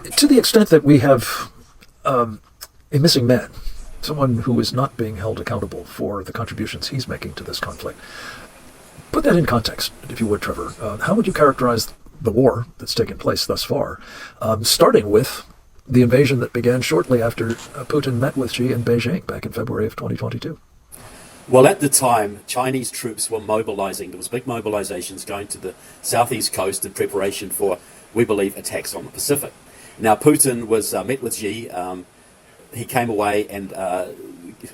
To the extent that we have a missing man, someone who is not being held accountable for the contributions he's making to this conflict. Put that in context, if you would, Trevor. How would you characterize the war that's taken place thus far, starting with the invasion that began shortly after Putin met with Xi in Beijing back in February of 2022? Well, at the time, Chinese troops were mobilizing. There was big mobilizations going to the southeast coast in preparation for, we believe, attacks on the Pacific. Now, Putin was met with Xi. He came away and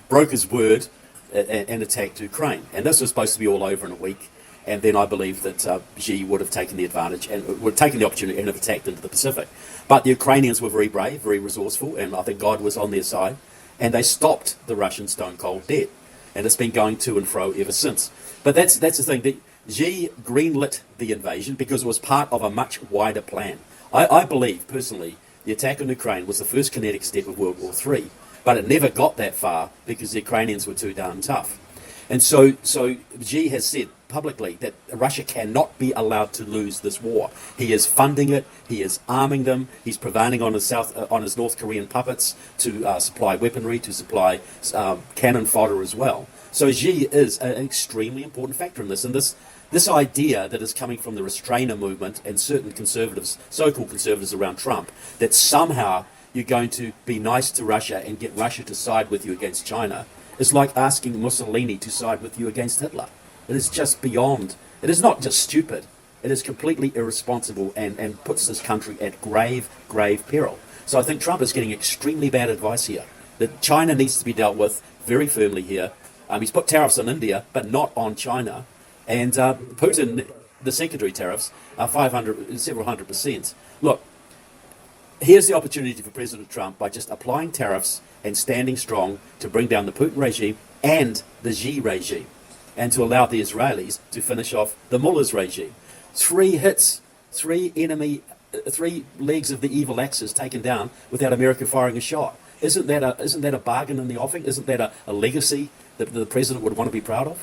broke his word and attacked Ukraine. And this was supposed to be all over in a week. And then I believe that Xi would have taken the advantage and would have taken the opportunity and have attacked into the Pacific. But the Ukrainians were very brave, very resourceful, and I think God was on their side. And they stopped the Russians stone cold dead. And it's been going to and fro ever since. But that's the thing. Xi greenlit the invasion because it was part of a much wider plan. I believe, personally, the attack on Ukraine was the first kinetic step of World War III. But it never got that far because the Ukrainians were too darn tough. And so Xi has said publicly that Russia cannot be allowed to lose this war. He is funding it. He is arming them. He's prevailing on his North Korean puppets to supply weaponry, to supply cannon fodder as well. So Xi is an extremely important factor in this. And this idea that is coming from the restrainer movement and certain conservatives, so-called conservatives around Trump, that somehow you're going to be nice to Russia and get Russia to side with you against China, is like asking Mussolini to side with you against Hitler. It is just beyond. It is not just stupid. It is completely irresponsible and puts this country at grave, grave peril. So I think Trump is getting extremely bad advice here. That China needs to be dealt with very firmly here. He's put tariffs on India, but not on China. And Putin, the secondary tariffs, are several hundred %. Look, here's the opportunity for President Trump by just applying tariffs and standing strong to bring down the Putin regime and the Xi regime, and to allow the Israelis to finish off the Mullah's regime. 3 hits, 3 legs of the evil axis taken down without America firing a shot. Isn't that a bargain in the offing? Isn't that a legacy that the president would want to be proud of?